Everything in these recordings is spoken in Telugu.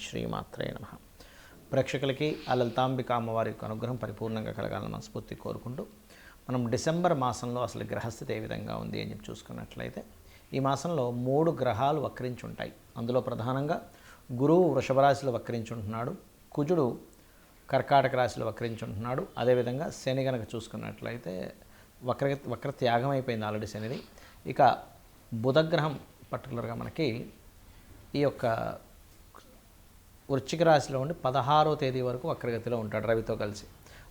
శ్రీమాత్రే నమః. ప్రేక్షకులకి ఆ లలితాంబిక అమ్మవారి యొక్క అనుగ్రహం పరిపూర్ణంగా కలగాలని మనస్ఫూర్తి కోరుకుంటూ మనం డిసెంబర్ మాసంలో అసలు గ్రహస్థితి ఏ విధంగా ఉంది అని చెప్పి చూసుకున్నట్లయితే ఈ మాసంలో 3 గ్రహాలు వక్రించి ఉంటాయి. అందులో ప్రధానంగా గురువు వృషభ రాశిలో వక్రించి ఉంటున్నాడు, కుజుడు కర్కాటక రాశిలో వక్రించి ఉంటున్నాడు. అదేవిధంగా శని కనుక చూసుకున్నట్లయితే వక్ర త్యాగం అయిపోయింది ఆల్రెడీ శనిది. ఇక బుధగ్రహం పర్టికులర్గా మనకి ఈ యొక్క వృశ్చిక రాశిలో ఉండి 16వ తేదీ వరకు వక్రగతిలో ఉంటాడు రవితో కలిసి.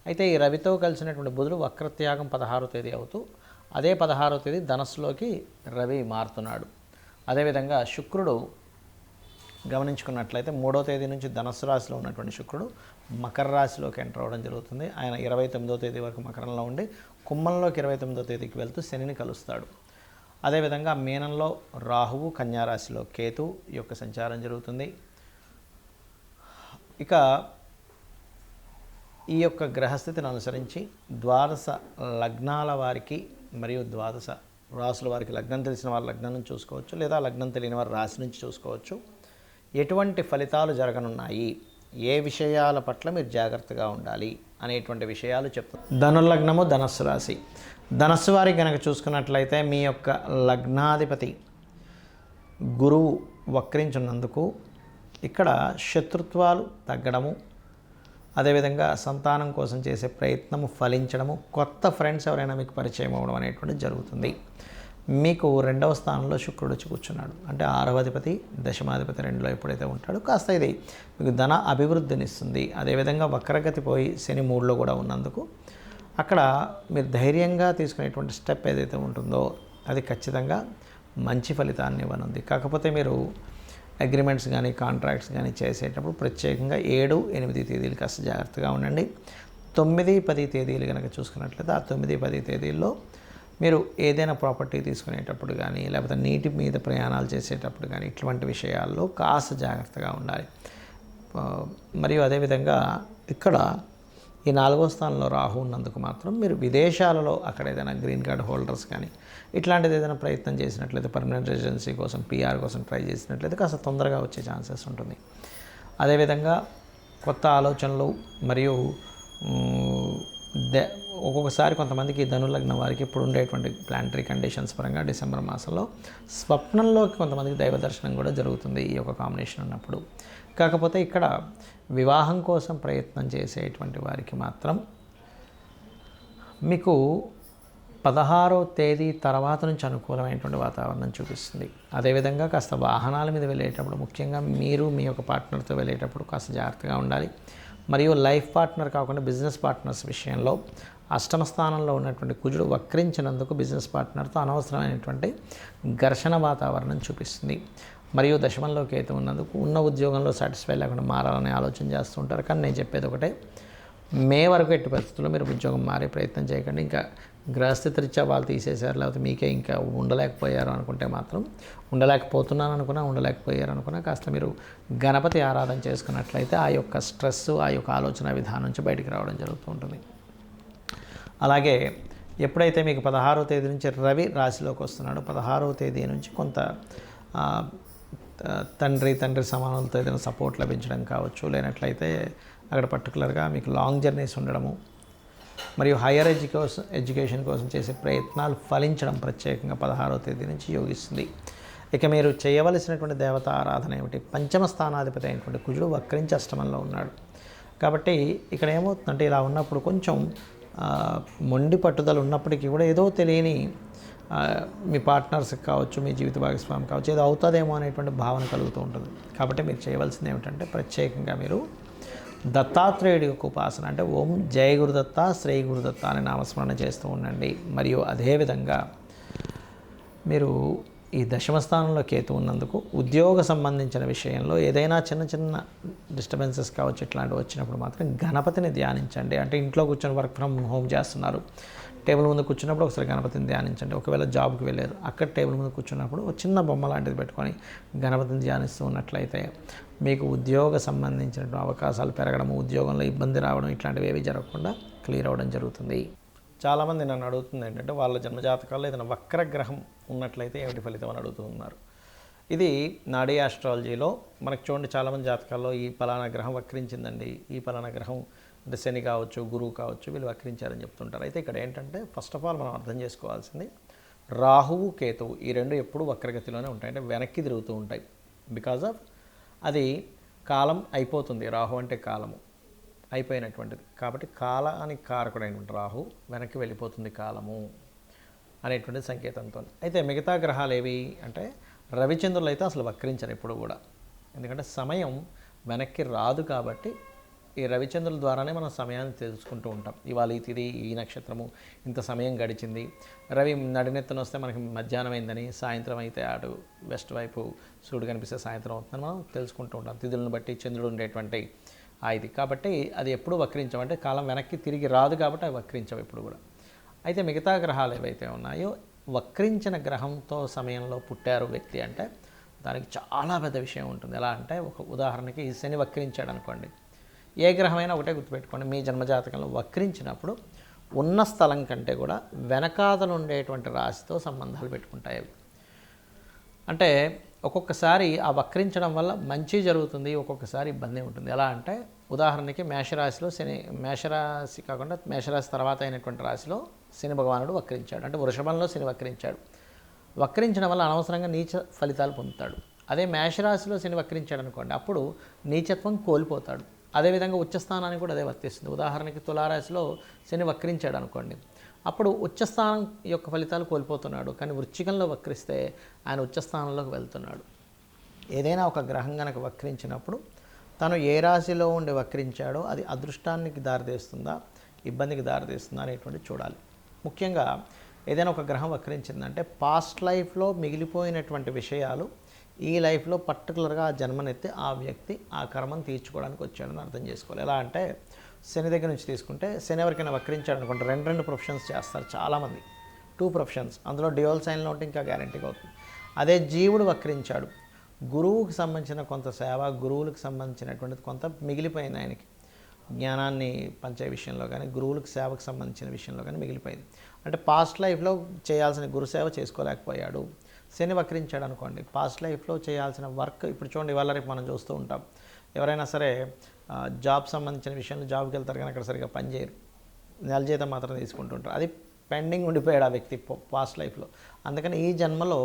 అయితే ఈ రవితో కలిసినటువంటి బుధుడు వక్రత్యాగం 16వ తేదీ అవుతూ అదే 16వ తేదీ ధనస్సులోకి రవి మారుతున్నాడు. అదేవిధంగా శుక్రుడు గమనించుకున్నట్లయితే 3వ తేదీ నుంచి ధనస్సు రాశిలో ఉన్నటువంటి శుక్రుడు మకర రాశిలోకి ఎంటర్ అవ్వడం జరుగుతుంది. ఆయన 29వ తేదీ వరకు మకరంలో ఉండి కుంభంలోకి 29వ తేదీకి వెళ్తూ శనిని కలుస్తాడు. అదేవిధంగా మీనంలో రాహువు, కన్యారాశిలో కేతు ఈ యొక్క సంచారం జరుగుతుంది. ఇక ఈ యొక్క గ్రహస్థితిని అనుసరించి ద్వాదశ లగ్నాల వారికి మరియు ద్వాదశ రాశుల వారికి లగ్నం తెలిసిన వారు లగ్నం నుంచి చూసుకోవచ్చు, లేదా లగ్నం తెలియని వారు రాశి నుంచి చూసుకోవచ్చు. ఎటువంటి ఫలితాలు జరగనున్నాయి, ఏ విషయాల పట్ల మీరు జాగ్రత్తగా ఉండాలి అనేటువంటి విషయాలు చెప్తాం. ధనుర్లగ్నము ధనస్సు రాశి. ధనస్సు వారికి కనుక చూసుకున్నట్లయితే మీ యొక్క లగ్నాధిపతి గురువు వక్రించున్నందుకు ఇక్కడ శత్రుత్వాలు తగ్గడము, అదేవిధంగా సంతానం కోసం చేసే ప్రయత్నము ఫలించడము, కొత్త ఫ్రెండ్స్ ఎవరైనా మీకు పరిచయం అవ్వడం అనేటువంటిది జరుగుతుంది. మీకు 2వ స్థానంలో శుక్రుడు వచ్చి కూర్చున్నాడు, అంటే 6వ అధిపతి దశమాధిపతి 2లో ఎప్పుడైతే ఉంటాడో కాస్త ఇది మీకు ధన అభివృద్ధినిస్తుంది. అదేవిధంగా వక్రగతి పోయి శని 3లో కూడా ఉన్నందుకు అక్కడ మీరు ధైర్యంగా తీసుకునేటువంటి స్టెప్ ఏదైతే ఉంటుందో అది ఖచ్చితంగా మంచి ఫలితాన్ని ఇవ్వనుంది. కాకపోతే మీరు అగ్రిమెంట్స్ కానీ కాంట్రాక్ట్స్ కానీ చేసేటప్పుడు ప్రత్యేకంగా 7, 8 తేదీలు కాస్త జాగ్రత్తగా ఉండండి. 9, 10 తేదీలు కనుక చూసుకున్నట్లయితే ఆ 9, 10 తేదీల్లో మీరు ఏదైనా ప్రాపర్టీ తీసుకునేటప్పుడు కానీ లేకపోతే నీటి మీద ప్రయాణాలు చేసేటప్పుడు కానీ ఇటువంటి విషయాల్లో కాస్త జాగ్రత్తగా ఉండాలి. మరియు అదేవిధంగా ఇక్కడ ఈ 4వ స్థానంలో రాహు ఉన్నందుకు మాత్రం మీరు విదేశాలలో అక్కడ ఏదైనా గ్రీన్ కార్డ్ హోల్డర్స్ కానీ ఇట్లాంటిది ఏదైనా ప్రయత్నం చేసినట్లయితే పర్మనెంట్ రెసిడెన్సీ కోసం PR కోసం ట్రై చేసినట్లయితే కాస్త తొందరగా వచ్చే ఛాన్సెస్ ఉంటుంది. అదేవిధంగా కొత్త ఆలోచనలు మరియు ఒక్కొక్కసారి కొంతమందికి ధనులగ్నం వారికి ఇప్పుడు ఉండేటువంటి ప్లానటరీ కండిషన్స్ పరంగా డిసెంబర్ మాసంలో స్వప్నంలోకి కొంతమందికి దైవ దర్శనం కూడా జరుగుతుంది ఈ యొక్క కాంబినేషన్ ఉన్నప్పుడు. కాకపోతే ఇక్కడ వివాహం కోసం ప్రయత్నం చేసేటువంటి వారికి మాత్రం మీకు 16వ తేదీ తర్వాత నుంచి అనుకూలమైనటువంటి వాతావరణం చూపిస్తుంది. అదేవిధంగా కాస్త వాహనాల మీద వెళ్ళేటప్పుడు ముఖ్యంగా మీరు మీ యొక్క పార్ట్నర్తో వెళ్ళేటప్పుడు కాస్త జాగ్రత్తగా ఉండాలి. మరియు లైఫ్ పార్ట్నర్ కాకుండా బిజినెస్ పార్ట్నర్స్ విషయంలో 8వ స్థానంలో ఉన్నటువంటి కుజుడు వక్రించినందుకు బిజినెస్ పార్ట్నర్తో అనవసరమైనటువంటి ఘర్షణ వాతావరణం చూపిస్తుంది. మరియు దశమంలో కేతు ఉన్నందుకు ఉన్న ఉద్యోగంలో సాటిస్ఫై లేకుండా మారాలని ఆలోచన చేస్తూ ఉంటారు. కానీ నేను చెప్పేది ఒకటే, మే వరకు ఎట్టి పరిస్థితుల్లో మీరు ఉద్యోగం మారే ప్రయత్నం చేయకండి. ఇంకా గ్రహస్థితి రీత్యా వాళ్ళు తీసేశారు లేకపోతే మీకే ఇంకా ఉండలేకపోయారు అనుకుంటే మాత్రం, ఉండలేకపోతున్నాను అనుకున్నా ఉండలేకపోయారు అనుకున్నా కాస్త మీరు గణపతి ఆరాధన చేసుకున్నట్లయితే ఆ యొక్క స్ట్రెస్ ఆ యొక్క ఆలోచన విధానం నుంచి బయటికి రావడం జరుగుతూ ఉంటుంది. అలాగే ఎప్పుడైతే మీకు 16వ తేదీ నుంచి రవి రాశిలోకి వస్తున్నాడో 16వ తేదీ నుంచి కొంత తండ్రి సమానులతో ఏదైనా సపోర్ట్ లభించడం కావచ్చు, లేనట్లయితే అక్కడ పర్టికులర్గా మీకు లాంగ్ జర్నీస్ ఉండడము మరియు హయ్యర్ ఎడ్యుకేషన్ కోసం చేసే ప్రయత్నాలు ఫలించడం ప్రత్యేకంగా 16వ తేదీ నుంచి యోగిస్తుంది. ఇక మీరు చేయవలసినటువంటి దేవత ఆరాధన ఏమిటి? 5వ స్థానాధిపతి అయినటువంటి కుజుడు వక్రించి అష్టమంలో ఉన్నాడు. కాబట్టి ఇక్కడ ఏమవుతుందంటే ఇలా ఉన్నప్పుడు కొంచెం మొండి పట్టుదల ఉన్నప్పటికీ కూడా ఏదో తెలియని మీ పార్ట్నర్స్కి కావచ్చు, మీ జీవిత భాగస్వామి కావచ్చు, ఏదో అవుతుందేమో అనేటువంటి భావన కలుగుతూ ఉంటుంది. కాబట్టి మీరు చేయవలసింది ఏమిటంటే ప్రత్యేకంగా మీరు దత్తాత్రేయుడి యొక్క ఉపాసన అంటే ఓం జయ గురుదత్త శ్రీ గురుదత్త అనే నామస్మరణ చేస్తూ ఉండండి. మరియు అదేవిధంగా మీరు ఈ 10వ స్థానంలో కేతు ఉన్నందుకు ఉద్యోగ సంబంధించిన విషయంలో ఏదైనా చిన్న డిస్టర్బెన్సెస్ కావచ్చు ఇట్లాంటివి వచ్చినప్పుడు మాత్రం గణపతిని ధ్యానించండి. అంటే ఇంట్లో కూర్చొని వర్క్ ఫ్రమ్ హోమ్ చేస్తున్నారు, టేబుల్ ముందు కూర్చున్నప్పుడు ఒకసారి గణపతిని ధ్యానించండి. ఒకవేళ జాబ్కి వెళ్ళారు అక్కడ టేబుల్ ముందు కూర్చున్నప్పుడు ఒక చిన్న బొమ్మ లాంటిది పెట్టుకొని గణపతిని ధ్యానిస్తూ ఉన్నట్లయితే మీకు ఉద్యోగ సంబంధించిన అవకాశాలు పెరగడం, ఉద్యోగంలో ఇబ్బంది రావడం ఇట్లాంటివి ఏవి జరగకుండా క్లియర్ అవ్వడం జరుగుతుంది. చాలామంది నన్ను అడుగుతుంది ఏంటంటే వాళ్ళ జన్మజాతకాల్లో ఏదైనా వక్రగ్రహం ఉన్నట్లయితే ఏమిటి ఫలితం అని అడుగుతున్నారు. ఇది నాడీ ఆస్ట్రాలజీలో మనకు చూడండి, చాలామంది జాతకాల్లో ఈ పలానా గ్రహం వక్రించిందండి, ఈ పలానా గ్రహం అంటే శని కావచ్చు, గురువు కావచ్చు, వీళ్ళు వక్రించారని చెప్తుంటారు. అయితే ఇక్కడ ఏంటంటే ఫస్ట్ ఆఫ్ ఆల్ మనం అర్థం చేసుకోవాల్సింది, రాహువు కేతువు ఈ రెండు ఎప్పుడు వక్రగతిలోనే ఉంటాయి, అంటే వెనక్కి తిరుగుతూ ఉంటాయి. బికాజ్ ఆఫ్ అది కాలం అయిపోతుంది, రాహు అంటే కాలము అయిపోయినటువంటిది కాబట్టి కాలానికి కారకుడైనటువంటి రాహు వెనక్కి వెళ్ళిపోతుంది కాలము అనేటువంటి సంకేతంతో. అయితే మిగతా గ్రహాలు ఏవి అంటే రవిచంద్రులు అయితే అసలు వక్రించరు ఎప్పుడు కూడా, ఎందుకంటే సమయం వెనక్కి రాదు కాబట్టి ఈ రవిచంద్రుల ద్వారానే మనం సమయాన్ని తెలుసుకుంటూ ఉంటాం. ఇవాళ ఈ తిథి, ఈ నక్షత్రము, ఇంత సమయం గడిచింది, రవి నడినెత్తున వస్తే మనకి మధ్యాహ్నం అయిందని, సాయంత్రం అయితే అటు వెస్ట్ వైపు సూర్యుడు కనిపిస్తే సాయంత్రం అవుతుందని మనం తెలుసుకుంటూ ఉంటాం, తిథులను బట్టి చంద్రుడు ఉండేటువంటి ఇది. కాబట్టి అది ఎప్పుడు వక్రించమంటే కాలం వెనక్కి తిరిగి రాదు కాబట్టి అవి వక్రించవు ఎప్పుడు కూడా. అయితే మిగతా గ్రహాలు ఏవైతే ఉన్నాయో, వక్రించిన గ్రహంతో సమయంలో పుట్టారు వ్యక్తి అంటే దానికి చాలా పెద్ద విషయం ఉంటుంది. ఎలా అంటే ఒక ఉదాహరణకి శని వక్రించాడు అనుకోండి, ఏ గ్రహమైనా ఒకటే గుర్తుపెట్టుకోండి, మీ జన్మజాతకంలో వక్రించినప్పుడు ఉన్న స్థలం కంటే కూడా వెనకాతలు ఉండేటువంటి రాశితో సంబంధాలు పెట్టుకుంటాయి అవి. అంటే ఒక్కొక్కసారి ఆ వక్రించడం వల్ల మంచి జరుగుతుంది, ఒక్కొక్కసారి ఇబ్బంది ఉంటుంది. ఎలా అంటే ఉదాహరణకి మేషరాశిలో శని, మేషరాశి కాకుండా మేషరాశి తర్వాత అయినటువంటి రాశిలో శని భగవానుడు వక్రించాడు, అంటే వృషభంలో శని వక్రించాడు. వక్రించడం వల్ల అనవసరంగా నీచ ఫలితాలు పొందుతాడు. అదే మేషరాశిలో శని వక్రించాడు అనుకోండి, అప్పుడు నీచత్వం కోల్పోతాడు. అదేవిధంగా ఉచ్చస్థానానికి కూడా అదే వర్తిస్తుంది. ఉదాహరణకి తులారాశిలో శని వక్రించాడు అనుకోండి, అప్పుడు ఉచ్చస్థానం యొక్క ఫలితాలు కోల్పోతున్నాడు. కానీ వృశ్చికంలో వక్రిస్తే ఆయన ఉచ్చస్థానంలోకి వెళ్తున్నాడు. ఏదైనా ఒక గ్రహం కనుక వక్రించినప్పుడు తను ఏ రాశిలో ఉండి వక్రించాడో అది అదృష్టానికి దారితీస్తుందా, ఇబ్బందికి దారితీస్తుందా అనేటువంటి చూడాలి. ముఖ్యంగా ఏదైనా ఒక గ్రహం వక్రించిందంటే పాస్ట్ లైఫ్లో మిగిలిపోయినటువంటి విషయాలు ఈ లైఫ్లో పర్టికులర్గా ఆ జన్మనెత్తి ఆ వ్యక్తి ఆ కర్మను తీర్చుకోవడానికి వచ్చాడని అర్థం చేసుకోవాలి. ఎలా అంటే శని దగ్గర నుంచి తీసుకుంటే, శని ఎవరికైనా వక్రించాడు అనుకుంటే రెండు ప్రొఫెషన్స్ చేస్తారు చాలామంది, 2 ప్రొఫెషన్స్, అందులో డ్యూయల్ సైన్లో ఉంటే ఇంకా గ్యారంటీగా అవుతుంది. అదే జీవుడు వక్రించాడు, గురువుకి సంబంధించిన కొంత సేవ, గురువులకు సంబంధించినటువంటిది కొంత మిగిలిపోయింది ఆయనకి, జ్ఞానాన్ని పంచే విషయంలో కానీ గురువులకు సేవకు సంబంధించిన విషయంలో కానీ మిగిలిపోయింది. అంటే పాస్ట్ లైఫ్లో చేయాల్సిన గురుసేవ చేసుకోలేకపోయాడు. శని వక్రించాడు అనుకోండి, పాస్ట్ లైఫ్లో చేయాల్సిన వర్క్, ఇప్పుడు చూడండి ఇవాళ రేపు మనం చూస్తూ ఉంటాం, ఎవరైనా సరే జాబ్ సంబంధించిన విషయంలో జాబ్కి వెళ్తారు కానీ అక్కడ సరిగ్గా పనిచేయరు, నెల జీతం మాత్రం తీసుకుంటుంటారు. అది పెండింగ్ ఉండిపోయాడు ఆ వ్యక్తి పాస్ట్ లైఫ్లో. అందుకని ఈ జన్మలో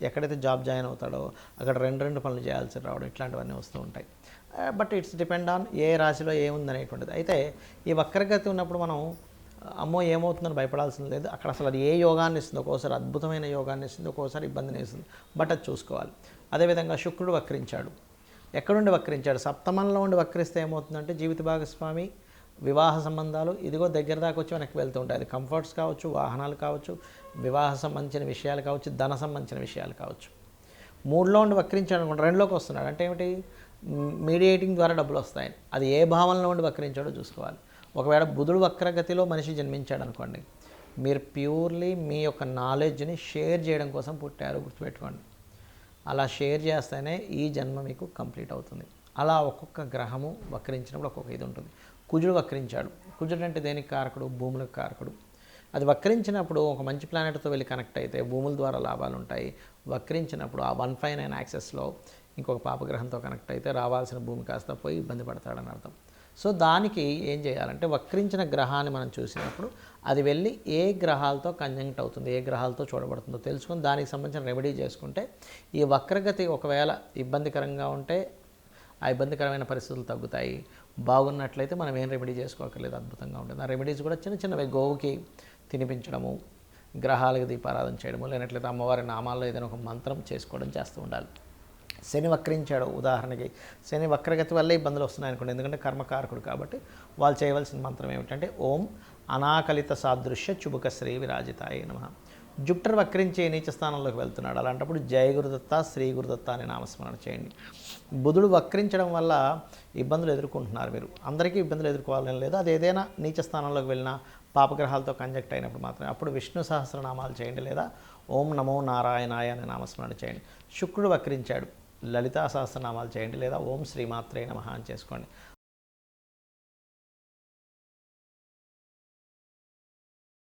ఎక్కడైతే జాబ్ జాయిన్ అవుతాడో అక్కడ రెండు పనులు చేయాల్సి రావడం, ఇట్లాంటివన్నీ వస్తూ ఉంటాయి. But it's depend on a రాశిలో ఏముందనేటువంటిది. అయితే ఈ వక్రగతి ఉన్నప్పుడు మనం అమ్మో ఏమవుతుందని భయపడాల్సింది లేదు. అక్కడ అసలు అది ఏ యోగాన్ని ఇస్తుంది, ఒక్కోసారి అద్భుతమైన యోగాన్ని ఇస్తుంది, ఒక్కోసారి ఇబ్బందిని ఇస్తుంది. బట్ అది చూసుకోవాలి. అదేవిధంగా శుక్రుడు వక్రించాడు, ఎక్కడుండి వక్రించాడు, సప్తమంలో ఉండి వక్రిస్తే ఏమవుతుందంటే జీవిత భాగస్వామి, వివాహ సంబంధాలు ఇదిగో దగ్గర దాకా వచ్చి వెనక్కి వెళ్తూ ఉంటాయి. అది కంఫర్ట్స్ కావచ్చు, వాహనాలు కావచ్చు, వివాహ సంబంధించిన విషయాలు కావచ్చు, ధన సంబంధించిన విషయాలు కావచ్చు. 3లో ఉండి వక్రించాడు అనుకోండి, 2లోకి వస్తున్నాడు అంటే ఏమిటి, మీడియేటింగ్ ద్వారా డబ్బులు వస్తాయి. అది ఏ భావంలో ఉండి వక్రించాడో చూసుకోవాలి. ఒకవేళ బుధుడు వక్రగతిలో మనిషి జన్మించాడు అనుకోండి, మీరు ప్యూర్లీ మీ యొక్క నాలెడ్జ్ని షేర్ చేయడం కోసం పుట్టారు, గుర్తుపెట్టుకోండి. అలా షేర్ చేస్తేనే ఈ జన్మ మీకు కంప్లీట్ అవుతుంది. అలా ఒక్కొక్క గ్రహము వక్రించినప్పుడు ఒక్కొక్క ఇది ఉంటుంది. కుజుడు వక్రించాడు, కుజుడు అంటే దేనికి కారకుడు, భూములకు కారకుడు. అది వక్రించినప్పుడు ఒక మంచి ప్లానెట్తో వెళ్ళి కనెక్ట్ అయితే భూముల ద్వారా లాభాలు ఉంటాయి. వక్రించినప్పుడు ఆ 159 యాక్సెస్లో ఇంకొక పాపగ్రహంతో కనెక్ట్ అయితే రావాల్సిన భూమి కాస్త పోయి ఇబ్బంది పడతాడని అర్థం. సో దానికి ఏం చేయాలంటే వక్రించిన గ్రహాన్ని మనం చూసినప్పుడు అది వెళ్ళి ఏ గ్రహాలతో కంజంక్ట్ అవుతుంది, ఏ గ్రహాలతో చూడబడుతుందో తెలుసుకొని దానికి సంబంధించిన రెమెడీ చేసుకుంటే ఈ వక్రగతి ఒకవేళ ఇబ్బందికరంగా ఉంటే ఆ ఇబ్బందికరమైన పరిస్థితులు తగ్గుతాయి. బాగున్నట్లయితే మనం ఏం రెమెడీ చేసుకోకర్లేదు, అద్భుతంగా ఉంటుంది. ఆ రెమెడీస్ కూడా చిన్న చిన్నవి, గోవుకి తినిపించడము, గ్రహాలకు దీపారాధన చేయడము, లేనట్లయితే అమ్మవారి నామాల్లో ఏదైనా ఒక మంత్రం చేసుకోవడం చేస్తూ ఉండాలి. శని వక్రించాడు ఉదాహరణకి, శని వక్రగతి వల్లే ఇబ్బందులు వస్తున్నాయి అనుకోండి, ఎందుకంటే కర్మకారకుడు కాబట్టి వాళ్ళు చేయవలసిన మంత్రం ఏమిటంటే ఓం అనాకలిత సాదృశ్య చుబుక శ్రీ విరాజితాయ నమః. జుపిటర్ వక్రించి నీచ స్థానంలోకి వెళ్తున్నాడు, అలాంటప్పుడు జయ గురుదత్త, శ్రీ గురుదత్త అనే నామస్మరణ చేయండి. బుధుడు వక్రించడం వల్ల ఇబ్బందులు ఎదుర్కొంటున్నారు మీరు, అందరికీ ఇబ్బందులు ఎదుర్కోవాలని లేదు. అది ఏదైనా నీచ స్థానంలోకి వెళ్ళినా పాపగ్రహాలతో కంజెక్ట్ అయినప్పుడు మాత్రమే అప్పుడు విష్ణు సహస్రనామాలు చేయండి, లేదా ఓం నమో నారాయణాయ అనే నామస్మరణ చేయండి. శుక్రుడు వక్రించాడు, లలితా సహస్రనామాలు చేయండి, లేదా ఓం శ్రీమాత్రే నమః అని చేసుకోండి.